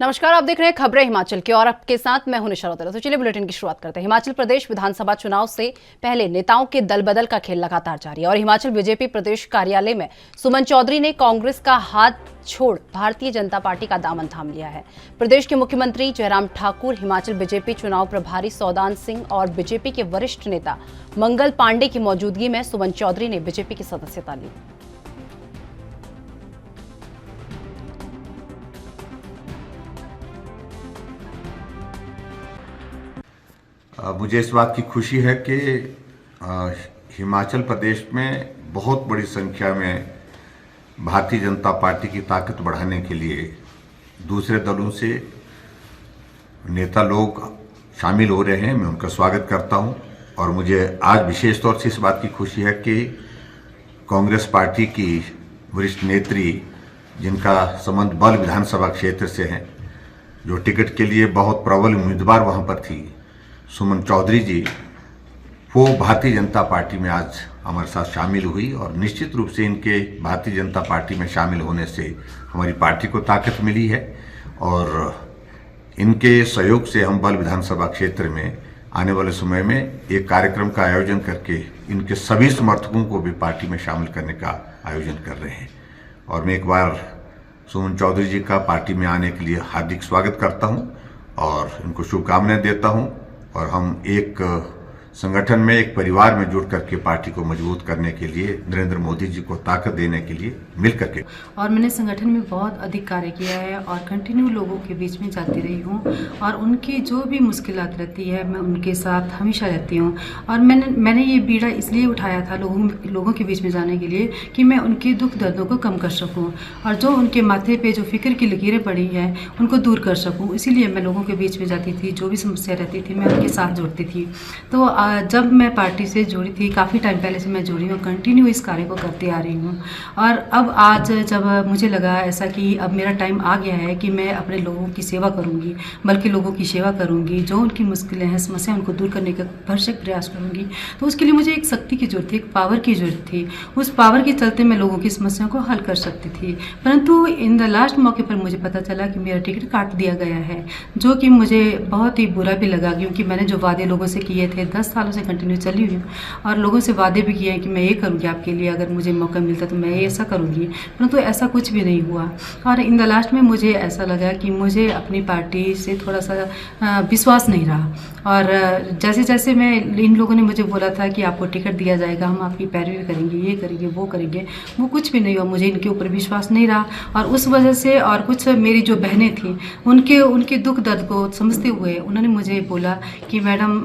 नमस्कार, आप देख रहे हैं खबरें हिमाचल की और आपके साथ मैं हूं निशा। तो चलिए बुलेटिन की शुरुआत करते हैं। हिमाचल प्रदेश विधानसभा चुनाव से पहले नेताओं के दल बदल का खेल लगातार जारी है और हिमाचल बीजेपी प्रदेश कार्यालय में सुमन चौधरी ने कांग्रेस का हाथ छोड़ भारतीय जनता पार्टी का दामन थाम लिया है। प्रदेश के मुख्यमंत्री जयराम ठाकुर, हिमाचल बीजेपी चुनाव प्रभारी सौदान सिंह और बीजेपी के वरिष्ठ नेता मंगल पांडे की मौजूदगी में सुमन चौधरी ने बीजेपी की सदस्यता ली। मुझे इस बात की खुशी है कि हिमाचल प्रदेश में बहुत बड़ी संख्या में भारतीय जनता पार्टी की ताकत बढ़ाने के लिए दूसरे दलों से नेता लोग शामिल हो रहे हैं। मैं उनका स्वागत करता हूं और मुझे आज विशेष तौर से इस बात की खुशी है कि कांग्रेस पार्टी की वरिष्ठ नेत्री, जिनका संबंध बल विधानसभा क्षेत्र से है, जो टिकट के लिए बहुत प्रबल उम्मीदवार वहां पर थी, सुमन चौधरी जी, वो भारतीय जनता पार्टी में आज हमारे साथ शामिल हुई और निश्चित रूप से इनके भारतीय जनता पार्टी में शामिल होने से हमारी पार्टी को ताकत मिली है और इनके सहयोग से हम बल विधानसभा क्षेत्र में आने वाले समय में एक कार्यक्रम का आयोजन करके इनके सभी समर्थकों को भी पार्टी में शामिल करने का आयोजन कर रहे हैं। और मैं एक बार सुमन चौधरी जी का पार्टी में आने के लिए हार्दिक स्वागत करता हूं और इनको शुभकामनाएं देता हूं और हम एक संगठन में, एक परिवार में जुड़ करके पार्टी को मजबूत करने के लिए, नरेंद्र मोदी जी को ताकत देने के लिए मिल करके। और मैंने संगठन में बहुत अधिक कार्य किया है और कंटिन्यू लोगों के बीच में जाती रही हूँ और उनकी जो भी मुश्किलात रहती है मैं उनके साथ हमेशा रहती हूँ। और मैंने ये बीड़ा इसलिए उठाया था लोगों के बीच में जाने के लिए कि मैं उनके दुख दर्दों को कम कर सकूँ और जो उनके माथे पे जो फिक्र की लकीरें पड़ी हैं उनको दूर कर सकूँ। इसीलिए मैं लोगों के बीच में जाती थी, जो भी समस्या रहती थी मैं उनके साथ जुड़ती थी। तो जब मैं पार्टी से जुड़ी थी, काफ़ी टाइम पहले से मैं जुड़ी हूँ, कंटिन्यू इस कार्य को करती आ रही हूँ। और अब आज जब मुझे लगा ऐसा कि अब मेरा टाइम आ गया है कि मैं अपने लोगों की सेवा करूँगी, बल्कि लोगों की सेवा करूँगी, जो उनकी मुश्किलें हैं, समस्या, उनको दूर करने का भरसक प्रयास करूँगी। तो उसके लिए मुझे एक शक्ति की जरूरत थी, एक पावर की जरूरत थी। उस पावर के चलते मैं लोगों की समस्याओं को हल कर सकती थी। परंतु इन द लास्ट मौके पर मुझे पता चला कि मेरा टिकट काट दिया गया है, जो कि मुझे बहुत ही बुरा भी लगा, क्योंकि मैंने जो वादे लोगों से किए थे, 10 सालों से कंटिन्यू चली हुई और लोगों से वादे भी किए हैं कि मैं ये करूँगी आपके लिए, अगर मुझे मौका मिलता तो मैं ये ऐसा करूँगी, परंतु ऐसा कुछ भी नहीं हुआ। और इन द लास्ट में मुझे ऐसा लगा कि मुझे अपनी पार्टी से थोड़ा सा विश्वास नहीं रहा और जैसे जैसे मैं इन लोगों ने मुझे बोला था कि आपको टिकट दिया जाएगा, हम आपकी पैरवी करेंगे, ये करेंगे, वो करेंगे, वो कुछ भी नहीं हुआ। मुझे इनके ऊपर विश्वास नहीं रहा और उस वजह से, और कुछ मेरी जो बहनें थी उनके दुख दर्द को समझते हुए उन्होंने मुझे बोला कि मैडम,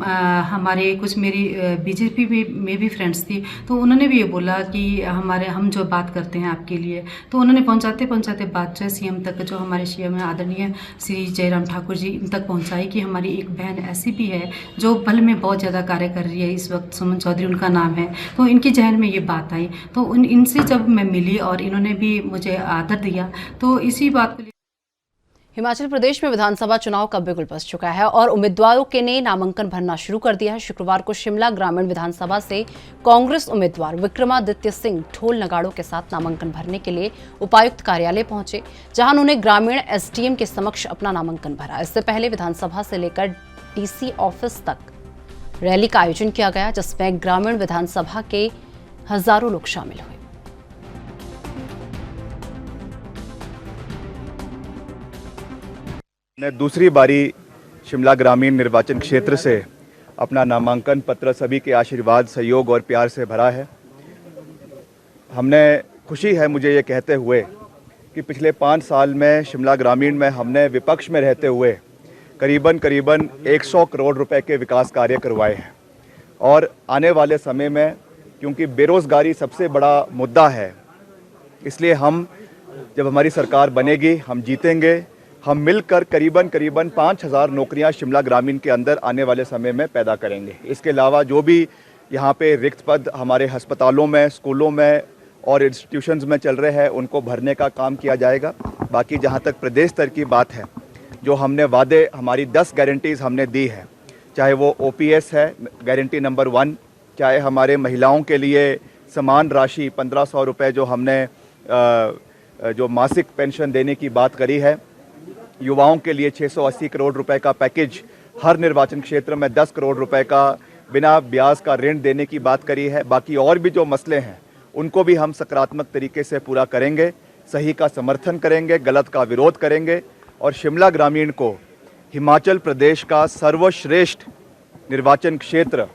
हमारे कुछ मेरी बीजेपी में भी फ्रेंड्स थी, तो उन्होंने भी ये बोला कि हम जो बात करते हैं आपके लिए, तो उन्होंने पहुंचाते पहुंचाते बात जो है सीएम तक, जो हमारे सीएम आदरणीय श्री जयराम ठाकुर जी, इन तक पहुंचाई कि हमारी एक बहन ऐसी भी है जो बल में बहुत ज़्यादा कार्य कर रही है, इस वक्त सुमन चौधरी उनका नाम है। तो इनके जहन में ये बात आई, तो इनसे जब मैं मिली और इन्होंने भी मुझे आदर दिया, तो इसी बात को हिमाचल प्रदेश में विधानसभा चुनाव का बिगुल बज चुका है और उम्मीदवारों के ने नामांकन भरना शुरू कर दिया है। शुक्रवार को शिमला ग्रामीण विधानसभा से कांग्रेस उम्मीदवार विक्रमादित्य सिंह ढोल नगाड़ों के साथ नामांकन भरने के लिए उपायुक्त कार्यालय पहुंचे, जहां उन्होंने ग्रामीण एसडीएम के समक्ष अपना नामांकन भरा। इससे पहले विधानसभा से लेकर डीसी ऑफिस तक रैली का आयोजन किया गया, जिसमें ग्रामीण विधानसभा के हजारों लोग शामिल हुए। मैं दूसरी बारी शिमला ग्रामीण निर्वाचन क्षेत्र से अपना नामांकन पत्र सभी के आशीर्वाद, सहयोग और प्यार से भरा है। खुशी है मुझे ये कहते हुए कि पिछले 5 साल में शिमला ग्रामीण में हमने विपक्ष में रहते हुए करीबन 100 करोड़ रुपए के विकास कार्य करवाए हैं और आने वाले समय में, क्योंकि बेरोज़गारी सबसे बड़ा मुद्दा है, इसलिए जब हमारी सरकार बनेगी, हम जीतेंगे, हम मिलकर करीबन 5000 नौकरियां शिमला ग्रामीण के अंदर आने वाले समय में पैदा करेंगे। इसके अलावा जो भी यहाँ पे रिक्त पद हमारे अस्पतालों में, स्कूलों में और इंस्टीट्यूशंस में चल रहे हैं, उनको भरने का काम किया जाएगा। बाकी जहाँ तक प्रदेश स्तर की बात है, जो हमने वादे, हमारी 10 गारंटीज़ हमने दी है, चाहे वो OPS है गारंटी नंबर 1, चाहे हमारे महिलाओं के लिए समान राशि 1500 रुपये जो हमने जो मासिक पेंशन देने की बात करी है, युवाओं के लिए 680 करोड़ रुपए का पैकेज, हर निर्वाचन क्षेत्र में 10 करोड़ रुपए का बिना ब्याज का ऋण देने की बात करी है। बाकी और भी जो मसले हैं उनको भी हम सकारात्मक तरीके से पूरा करेंगे, सही का समर्थन करेंगे, गलत का विरोध करेंगे और शिमला ग्रामीण को हिमाचल प्रदेश का सर्वश्रेष्ठ निर्वाचन क्षेत्र,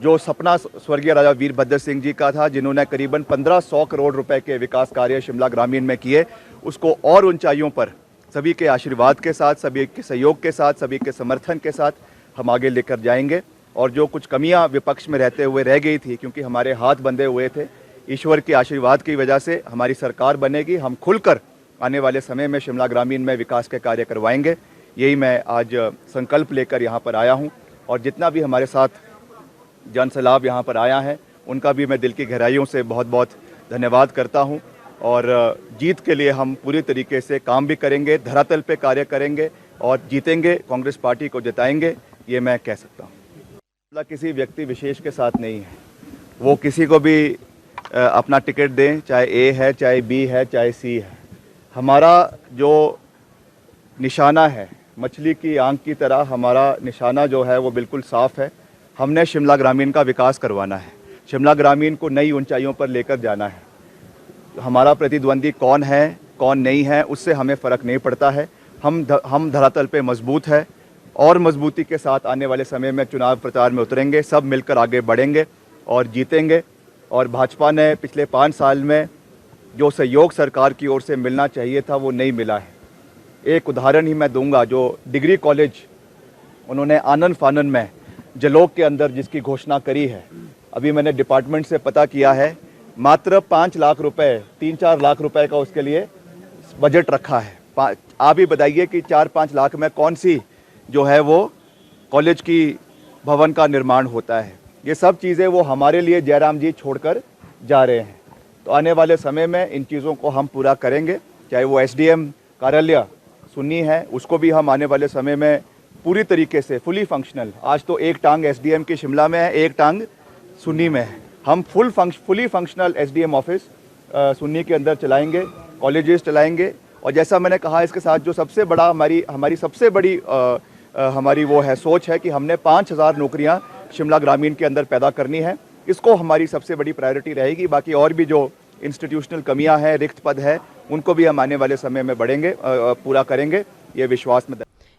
जो सपना स्वर्गीय राजा वीरभद्र सिंह जी का था, जिन्होंने करीबन 1500 करोड़ रुपए के विकास कार्य शिमला ग्रामीण में किए, उसको और ऊंचाइयों पर सभी के आशीर्वाद के साथ, सभी के सहयोग के साथ, सभी के समर्थन के साथ हम आगे लेकर जाएंगे। और जो कुछ कमियां विपक्ष में रहते हुए रह गई थी, क्योंकि हमारे हाथ बंधे हुए थे, ईश्वर के आशीर्वाद की वजह से हमारी सरकार बनेगी। हम खुलकर आने वाले समय में शिमला ग्रामीण में विकास के कार्य करवाएंगे। यही मैं आज संकल्प लेकर यहाँ पर आया हूँ और जितना भी हमारे साथ जन सैलाब यहाँ पर आया है उनका भी मैं दिल की गहराइयों से बहुत बहुत धन्यवाद करता हूँ। और जीत के लिए हम पूरी तरीके से काम भी करेंगे, धरातल पे कार्य करेंगे और जीतेंगे, कांग्रेस पार्टी को जिताएंगे, ये मैं कह सकता हूँ। किसी व्यक्ति विशेष के साथ नहीं है, वो किसी को भी अपना टिकट दें, चाहे ए है, चाहे बी है, चाहे सी है। हमारा जो निशाना है, मछली की आंख की तरह हमारा निशाना जो है वो बिल्कुल साफ है। हमने शिमला ग्रामीण का विकास करवाना है, शिमला ग्रामीण को नई ऊंचाइयों पर लेकर जाना है। हमारा प्रतिद्वंदी कौन है कौन नहीं है उससे हमें फ़र्क नहीं पड़ता है। हम धरातल पे मजबूत है और मजबूती के साथ आने वाले समय में चुनाव प्रचार में उतरेंगे, सब मिलकर आगे बढ़ेंगे और जीतेंगे। और भाजपा ने पिछले 5 साल में जो सहयोग सरकार की ओर से मिलना चाहिए था वो नहीं मिला है। एक उदाहरण ही मैं दूंगा, जो डिग्री कॉलेज उन्होंने आनन फानन में जलोग के अंदर जिसकी घोषणा करी है, अभी मैंने डिपार्टमेंट से पता किया है, मात्र 5 लाख रुपए, 3-4 लाख रुपए का उसके लिए बजट रखा है। आप ही बताइए कि 4-5 लाख में कौन सी जो है वो कॉलेज की भवन का निर्माण होता है। ये सब चीज़ें वो हमारे लिए जयराम जी छोड़कर जा रहे हैं। तो आने वाले समय में इन चीज़ों को हम पूरा करेंगे। चाहे वो एसडीएम कार्यालय सुन्नी है, उसको भी हम आने वाले समय में पूरी तरीके से फुली फंक्शनल, आज तो एक टांग एसडीएम की शिमला में है, एक टांग सुन्नी में है, हम fully functional SDM office Sunni के अंदर चलाएंगे, कॉलेजेस चलाएंगे। और जैसा मैंने कहा, इसके साथ जो सबसे बड़ा हमारी सबसे बड़ी हमारी वो है सोच है कि हमने 5000 नौकरियां शिमला ग्रामीण के अंदर पैदा करनी है। इसको हमारी सबसे बड़ी प्रायोरिटी रहेगी। बाकी और भी जो इंस्टीट्यूशनल कमियां हैं, रिक्त पद है, उनको भी हम आने वाले समय में बढ़ेंगे, पूरा करेंगे, ये विश्वास में।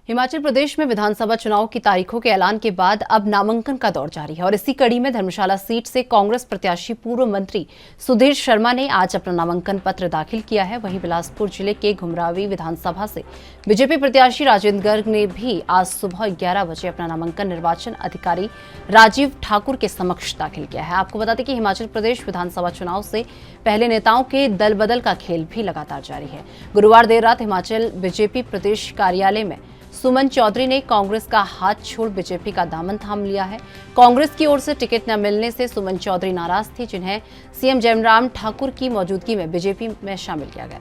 हिमाचल प्रदेश में विधानसभा चुनाव की तारीखों के ऐलान के बाद अब नामांकन का दौर जारी है और इसी कड़ी में धर्मशाला सीट से कांग्रेस प्रत्याशी पूर्व मंत्री सुधीर शर्मा ने आज अपना नामांकन पत्र दाखिल किया है। वहीं बिलासपुर जिले के घुमरावी विधानसभा से बीजेपी प्रत्याशी राजेंद्र गर्ग ने भी आज सुबह 11 बजे अपना नामांकन निर्वाचन अधिकारी राजीव ठाकुर के समक्ष दाखिल किया है। आपको बता दें कि हिमाचल प्रदेश विधानसभा चुनाव से पहले नेताओं के दल बदल का खेल भी लगातार जारी है। गुरुवार देर रात हिमाचल बीजेपी प्रदेश कार्यालय में सुमन चौधरी ने कांग्रेस का हाथ छोड़ बीजेपी का दामन थाम लिया है। कांग्रेस की ओर से टिकट न मिलने से सुमन चौधरी नाराज थी, जिन्हें सीएम जयराम ठाकुर की मौजूदगी में बीजेपी में शामिल किया गया।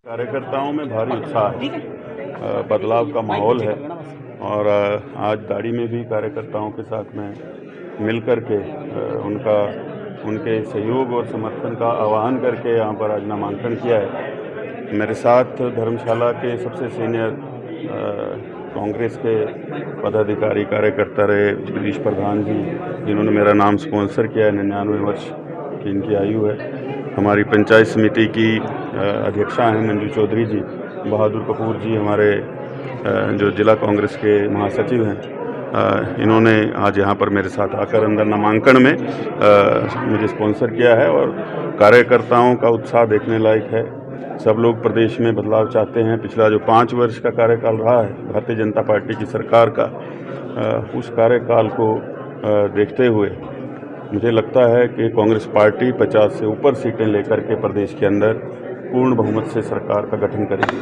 कार्यकर्ताओं में भारी उत्साह है, बदलाव का माहौल है और आज दाड़ी में भी कार्यकर्ताओं के साथ में मिलकर के उनके सहयोग और समर्थन का आह्वान करके यहाँ पर आज नामांकन किया है। मेरे साथ धर्मशाला के सबसे सीनियर कांग्रेस के पदाधिकारी कार्यकर्ता रहे जगदीश प्रधान जी, जिन्होंने मेरा नाम स्पॉन्सर किया है। 99 वर्ष की इनकी आयु है। हमारी पंचायत समिति की अध्यक्षा हैं मंजू चौधरी जी, बहादुर कपूर जी हमारे जो जिला कांग्रेस के महासचिव हैं, इन्होंने आज यहाँ पर मेरे साथ आकर अंदर नामांकन में मुझे स्पॉन्सर किया है और कार्यकर्ताओं का उत्साह देखने लायक है। सब लोग प्रदेश में बदलाव चाहते हैं। पिछला जो 5 वर्ष का कार्यकाल रहा है भारतीय जनता पार्टी की सरकार का, उस कार्यकाल को देखते हुए मुझे लगता है कि कांग्रेस पार्टी 50 से ऊपर सीटें लेकर के प्रदेश के अंदर पूर्ण बहुमत से सरकार का गठन करेगी।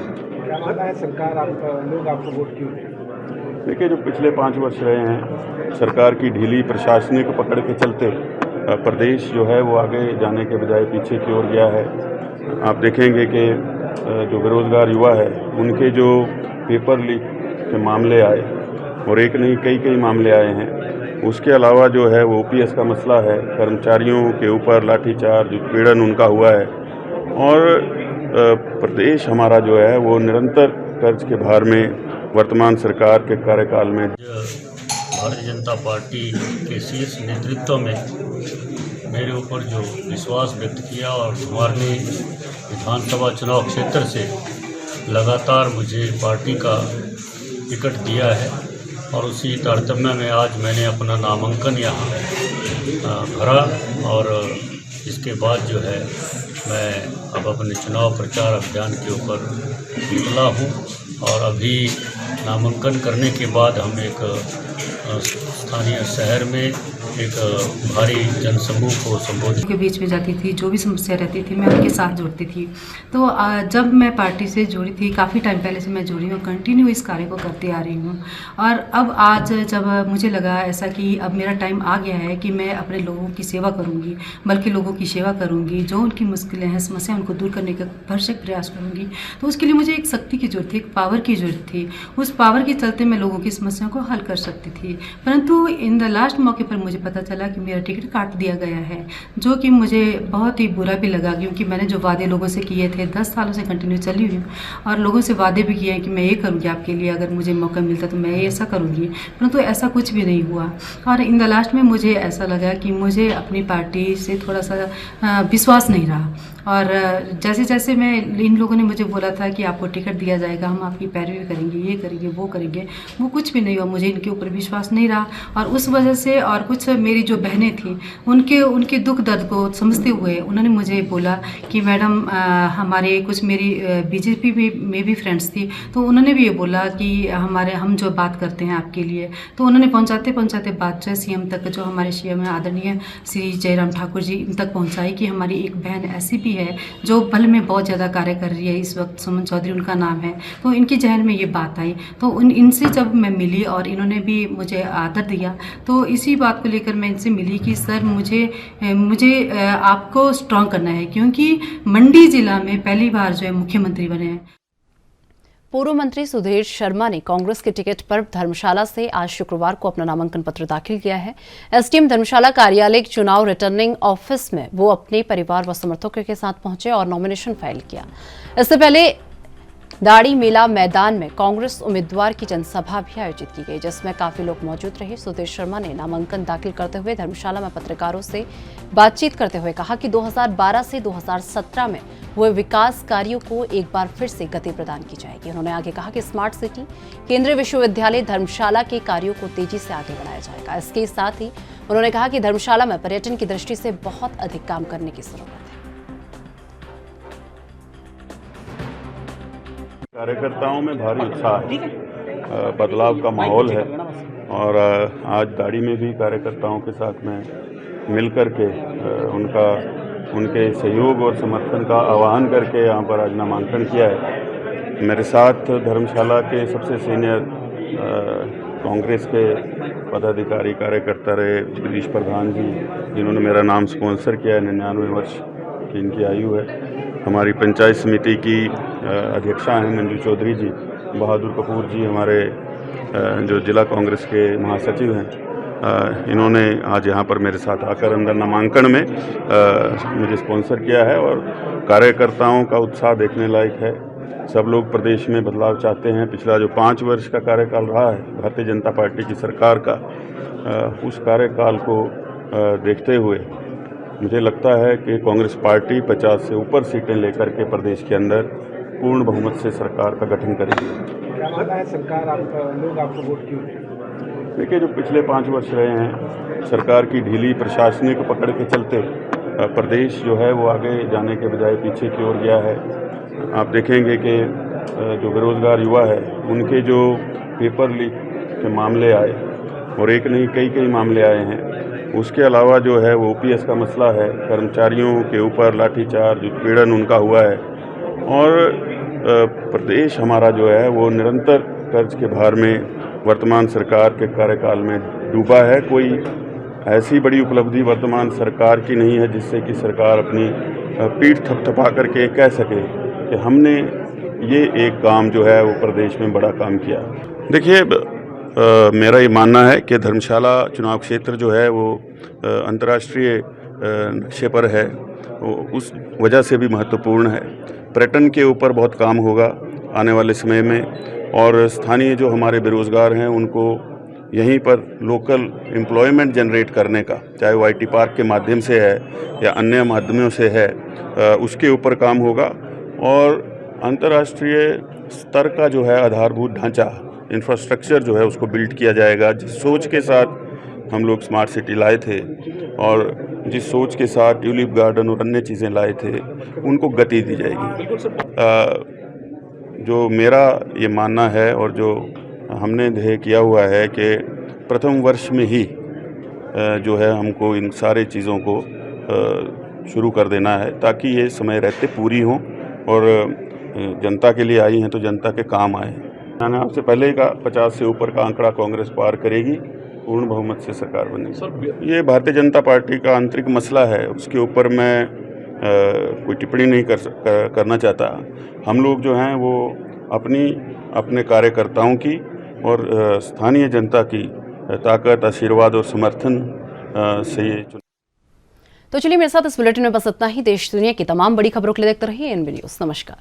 सरकार लोग आपको वोट क्यों दें? देखिए, जो पिछले 5 वर्ष रहे हैं सरकार की ढीली प्रशासनिक पकड़ के चलते प्रदेश जो है वो आगे जाने के बजाय पीछे की ओर गया है। आप देखेंगे कि जो बेरोजगार युवा है उनके जो पेपर लीक के मामले आए और एक नहीं कई मामले आए हैं, उसके अलावा जो है वो ओपीएस का मसला है, कर्मचारियों के ऊपर लाठीचार्ज उत्पीड़न उनका हुआ है और प्रदेश हमारा जो है वो निरंतर कर्ज के भार में वर्तमान सरकार के कार्यकाल में। भारतीय जनता पार्टी के शीर्ष नेतृत्व में मेरे ऊपर जो विश्वास व्यक्त किया और हमारे विधानसभा चुनाव क्षेत्र से लगातार मुझे पार्टी का टिकट दिया है और उसी तारतम्य में आज मैंने अपना नामांकन यहाँ भरा और इसके बाद जो है मैं अब अपने चुनाव प्रचार अभियान के ऊपर निकला हूँ और अभी नामांकन करने के बाद हम एक स्थानीय शहर में एक भारी जनसमूह को संबोधित के बीच में जाती थी, जो भी समस्या रहती थी मैं उनके साथ जुड़ती थी। तो जब मैं पार्टी से जुड़ी थी, काफ़ी टाइम पहले से मैं जुड़ी हूँ, कंटिन्यू इस कार्य को करती आ रही हूँ और अब आज जब मुझे लगा ऐसा कि अब मेरा टाइम आ गया है कि मैं अपने लोगों की सेवा करूँगी, बल्कि लोगों की सेवा करूँगी, जो उनकी मुश्किलें हैं, समस्या उनको दूर करने का भरसक प्रयास करूँगी। तो उसके लिए मुझे एक शक्ति की जरूरत थी, एक पावर की जरूरत थी। उस पावर के चलते मैं लोगों की समस्याओं को हल कर सकती थी, परंतु इन द लास्ट मौके पर मुझे पता चला कि मेरा टिकट काट दिया गया है, जो कि मुझे बहुत ही बुरा भी लगा, क्योंकि मैंने जो वादे लोगों से किए थे, 10 सालों से कंटिन्यू चली हुई हूँ और लोगों से वादे भी किए हैं कि मैं ये करूँगी आपके लिए, अगर मुझे मौका मिलता तो मैं ऐसा करूँगी, परंतु ऐसा कुछ भी नहीं हुआ। और इन द लास्ट में मुझे ऐसा लगा कि मुझे अपनी पार्टी से थोड़ा सा विश्वास नहीं रहा और जैसे जैसे मैं इन लोगों ने मुझे बोला था कि आपको टिकट दिया जाएगा, हम आपकी पैरवी करेंगे, ये करेंगे, वो करेंगे, वो कुछ भी नहीं हुआ। मुझे इनके ऊपर विश्वास नहीं रहा और उस वजह से और कुछ मेरी जो बहनें थी उनके दुख दर्द को समझते हुए उन्होंने मुझे बोला कि मैडम हमारे कुछ मेरी बीजेपी में भी फ्रेंड्स थी, तो उन्होंने भी ये बोला कि हम जो बात करते हैं आपके लिए, तो उन्होंने पहुँचाते बात जो है सीएम तक, जो हमारे सीएम आदरणीय श्री जयराम ठाकुर जी तक पहुँचाई कि हमारी एक बहन ऐसी भी है जो बल में बहुत ज़्यादा कार्य कर रही है, इस वक्त सुमन चौधरी उनका नाम है। तो इनके जहन में ये बात आई, तो इनसे जब मैं मिली और इन्होंने भी मुझे आदर दिया, तो इसी बात को लेकर मैं इनसे मिली कि सर मुझे आपको स्ट्रॉन्ग करना है, क्योंकि मंडी जिला में पहली बार जो है मुख्यमंत्री बने हैं। पूर्व मंत्री सुधीर शर्मा ने कांग्रेस के टिकट पर धर्मशाला से आज शुक्रवार को अपना नामांकन पत्र दाखिल किया है। एसडीएम धर्मशाला कार्यालय चुनाव रिटर्निंग ऑफिस में वो अपने परिवार व समर्थकों के साथ पहुंचे और नॉमिनेशन फाइल किया। इससे पहले दाड़ी मेला मैदान में कांग्रेस उम्मीदवार की जनसभा भी आयोजित की गई, जिसमें काफी लोग मौजूद रहे। सुधीर शर्मा ने नामांकन दाखिल करते हुए धर्मशाला में पत्रकारों से बातचीत करते हुए कहा कि 2012 से 2017 में हुए विकास कार्यों को एक बार फिर से गति प्रदान की जाएगी। उन्होंने आगे कहा कि स्मार्ट सिटी, केंद्रीय विश्वविद्यालय धर्मशाला के कार्यों को तेजी से आगे बढ़ाया जाएगा। इसके साथ ही उन्होंने कहा कि धर्मशाला में पर्यटन की दृष्टि से बहुत अधिक काम करने की जरूरत है। कार्यकर्ताओं में भारी उत्साह है, बदलाव का माहौल है और आज दाड़ी में भी कार्यकर्ताओं के साथ में मिलकर के उनके सहयोग और समर्थन का आह्वान करके यहाँ पर आज नामांकन किया है। मेरे साथ धर्मशाला के सबसे सीनियर कांग्रेस के पदाधिकारी कार्यकर्ता रहे गिरीश प्रधान जी, जिन्होंने मेरा नाम स्पॉन्सर किया है। 99 वर्ष की इनकी आयु है। हमारी पंचायत समिति की अध्यक्षा हैं मंजू चौधरी जी, बहादुर कपूर जी हमारे जो जिला कांग्रेस के महासचिव हैं, इन्होंने आज यहाँ पर मेरे साथ आकर अंदर नामांकन में मुझे स्पॉन्सर किया है और कार्यकर्ताओं का उत्साह देखने लायक है। सब लोग प्रदेश में बदलाव चाहते हैं। पिछला जो 5 वर्ष का कार्यकाल रहा है भारतीय जनता पार्टी की सरकार का, उस कार्यकाल को देखते हुए मुझे लगता है कि कांग्रेस पार्टी 50 से ऊपर सीटें लेकर के प्रदेश के अंदर पूर्ण बहुमत से सरकार का गठन करेगी। क्या मानना है सरकार लोग आपको वोट क्यों दें? देखिए, जो पिछले 5 वर्ष रहे हैं सरकार की ढीली प्रशासनिक पकड़ के चलते प्रदेश जो है वो आगे जाने के बजाय पीछे की ओर गया है। आप देखेंगे कि जो बेरोजगार युवा है उनके जो पेपर लीक के मामले आए और एक नहीं कई मामले आए हैं, उसके अलावा जो है वो ओपीएस का मसला है, कर्मचारियों के ऊपर लाठीचार्ज उत्पीड़न उनका हुआ है और प्रदेश हमारा जो है वो निरंतर कर्ज के भार में वर्तमान सरकार के कार्यकाल में डूबा है। कोई ऐसी बड़ी उपलब्धि वर्तमान सरकार की नहीं है जिससे कि सरकार अपनी पीठ थपथपा करके कह सके कि हमने ये एक काम जो है वो प्रदेश में बड़ा काम किया। देखिए, मेरा ये मानना है कि धर्मशाला चुनाव क्षेत्र जो है वो अंतर्राष्ट्रीय नक्शे पर है, वो उस वजह से भी महत्वपूर्ण है। पर्यटन के ऊपर बहुत काम होगा आने वाले समय में, और स्थानीय जो हमारे बेरोज़गार हैं उनको यहीं पर लोकल एम्प्लॉयमेंट जनरेट करने का, चाहे वो IT पार्क के माध्यम से है या अन्य माध्यमों से है, उसके ऊपर काम होगा। और अंतर्राष्ट्रीय स्तर का जो है आधारभूत ढांचा, इंफ्रास्ट्रक्चर जो है उसको बिल्ड किया जाएगा। जिस सोच के साथ हम लोग स्मार्ट सिटी लाए थे और जिस सोच के साथ ट्यूलिप गार्डन और अन्य चीज़ें लाए थे, उनको गति दी जाएगी। जो मेरा ये मानना है और जो हमने ध्येय किया हुआ है कि प्रथम वर्ष में ही जो है हमको इन सारे चीज़ों को शुरू कर देना है, ताकि ये समय रहते पूरी हों और जनता के लिए आई हैं तो जनता के काम आए। मैंने आपसे पहले ही कहा 50 से ऊपर का आंकड़ा कांग्रेस पार करेगी, पूर्ण बहुमत से सरकार बनेगी। ये भारतीय जनता पार्टी का आंतरिक मसला है, उसके ऊपर मैं कोई टिप्पणी नहीं करना चाहता। हम लोग जो हैं वो अपने कार्यकर्ताओं की और स्थानीय जनता की ताकत, आशीर्वाद और समर्थन से ये तो चलिए मेरे साथ इस बुलेटिन में बस इतना ही। देश दुनिया की तमाम बड़ी खबरों के लिए देखते रहिए NB न्यूज़। नमस्कार।